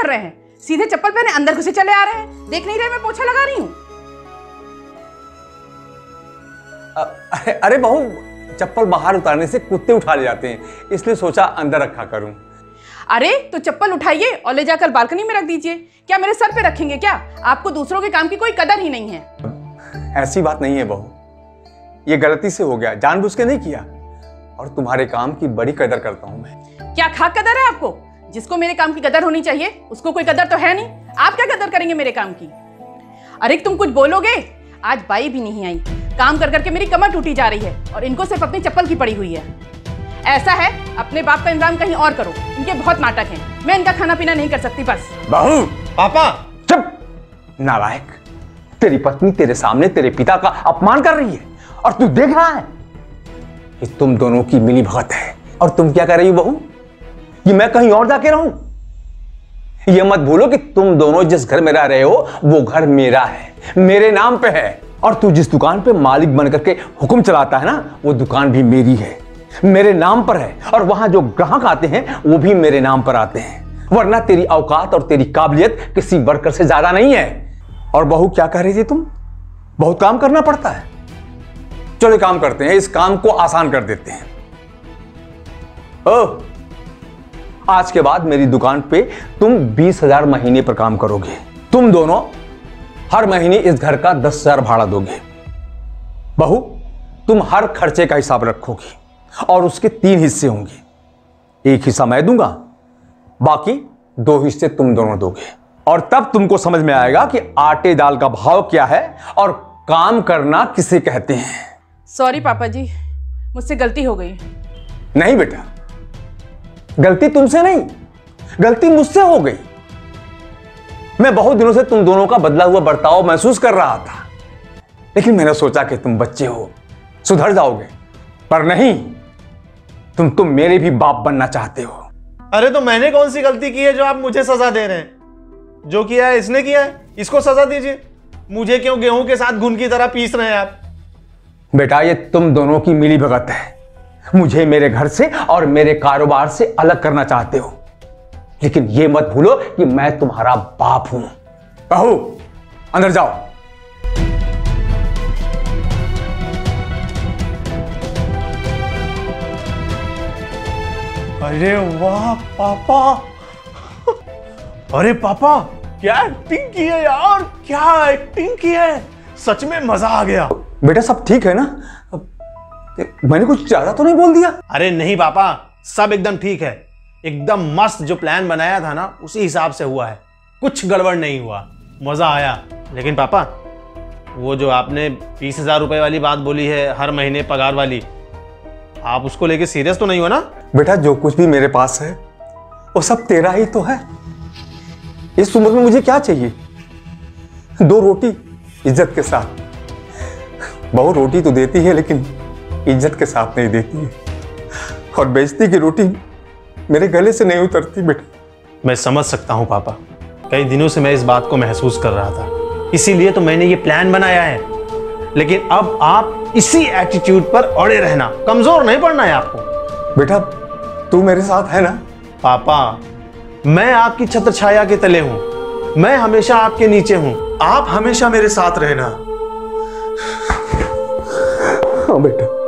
कर रहे हैं? सीधे चप्पल पहने अंदर घुसे चले आ रहे हैं। देख नहीं रहे मैं पोछा लगा रही हूँ? अरे बहू, चप्पल बाहर उतारने से कुत्ते उठा ले जाते हैं, इसलिए सोचा अंदर रखा करूं। अरे तो चप्पल उठाइए और ले जाकर बालकनी में रख दीजिए। क्या मेरे सर पे रखेंगे क्या? आपको दूसरों के काम की कोई कदर ही नहीं है। ऐसी बात नहीं है बहू, ये गलती से हो गया, जानबूझ के नहीं किया। और तुम्हारे काम की बड़ी कदर करता हूं मैं। क्या खाक कदर है आपको? जिसको मेरे काम की कदर होनी चाहिए उसको कोई कदर तो है नहीं। आप क्या कदर करेंगे मेरे काम की? अरे तुम कुछ बोलोगे? आज बाई भी नहीं आई। काम कर करके मेरी कमर टूटी जा रही है और इनको सिर्फ अपनी चप्पल की पड़ी हुई है। ऐसा है, अपने बाप का इंतजाम कहीं और करो। इनके बहुत नाटक हैं। मैं इनका खाना पीना नहीं कर सकती बस। बहू, पापा चुप। नालायक, तेरी पत्नी तेरे सामने तेरे पिता का अपमान कर रही है और तू देख रहा है। कि तुम दोनों की मिली भगत है और तुम क्या कर रही हो बहू? कि मैं कहीं और जाके रहूं? ये मत भूलो कि तुम दोनों जिस घर में रह रहे हो वो घर मेरा है, मेरे नाम पे है। और तू जिस दुकान पे मालिक बन करके हुक्म चलाता है ना, वो दुकान भी मेरी है, मेरे नाम पर है। और वहां जो ग्राहक आते हैं वो भी मेरे नाम पर आते हैं। वरना तेरी औकात और तेरी काबिलियत किसी वर्कर से ज्यादा नहीं है। और बहू क्या कह रही थी तुम? बहुत काम करना पड़ता है। चलो एक काम करते हैं, इस काम को आसान कर देते हैं। ओह, आज के बाद मेरी दुकान पे तुम 20,000 महीने पर काम करोगे। तुम दोनों हर महीने इस घर का 10,000 भाड़ा दोगे। बहू, तुम हर खर्चे का हिसाब रखोगी और उसके 3 हिस्से होंगे। एक हिस्सा मैं दूंगा, बाकी 2 हिस्से तुम दोनों दोगे। और तब तुमको समझ में आएगा कि आटे दाल का भाव क्या है और काम करना किसे कहते हैं। सॉरी पापा जी, मुझसे गलती हो गई। नहीं बेटा, गलती तुमसे नहीं, गलती मुझसे हो गई। मैं बहुत दिनों से तुम दोनों का बदला हुआ बर्ताव महसूस कर रहा था, लेकिन मैंने सोचा कि तुम बच्चे हो, सुधर जाओगे। पर नहीं, तुम मेरे भी बाप बनना चाहते हो। अरे तो मैंने कौन सी गलती की है जो आप मुझे सजा दे रहे हैं? जो किया है इसने किया है, इसको सजा दीजिए। मुझे क्यों गेहूं के साथ घुन की तरह पीस रहे हैं आप? बेटा, ये तुम दोनों की मिली भगत है। मुझे मेरे घर से और मेरे कारोबार से अलग करना चाहते हो, लेकिन ये मत भूलो कि मैं तुम्हारा बाप हूं। बहू, अंदर जाओ। अरे वाह पापा, अरे पापा क्या एक्टिंग की है यार, क्या एक्टिंग की है। सच में मजा आ गया। बेटा सब ठीक है ना? मैंने कुछ ज्यादा तो नहीं बोल दिया? अरे नहीं पापा, सब एकदम ठीक है। एकदम मस्त जो प्लान बनाया था ना उसी हिसाब से हुआ है, कुछ गड़बड़ नहीं हुआ, मजा आया। लेकिन पापा, वो जो आपने 20,000 रुपए वाली बात बोली है, हर महीने पगार वाली, आप उसको लेके सीरियस तो नहीं हो ना? बेटा, जो कुछ भी मेरे पास है वो सब तेरा ही तो है। इस उम्र में मुझे क्या चाहिए? 2 रोटी इज्जत के साथ। बहू रोटी तो देती है लेकिन इज्जत के साथ नहीं देती है, और बेइज्जती की रोटी मेरे गले से नहीं उतरती बेटा। मैं समझ सकता हूं पापा, कई दिनों से मैं इस बात को महसूस कर रहा था, इसीलिए तो मैंने ये प्लान बनाया है। लेकिन अब आप इसी एटीट्यूड पर अड़े रहना, कमजोर नहीं पड़ना है आपको। बेटा, तू मेरे साथ है ना? पापा, मैं आपकी छत्र छाया के तले हूं, मैं हमेशा आपके नीचे हूं, आप हमेशा मेरे साथ रहना। हाँ बेटा।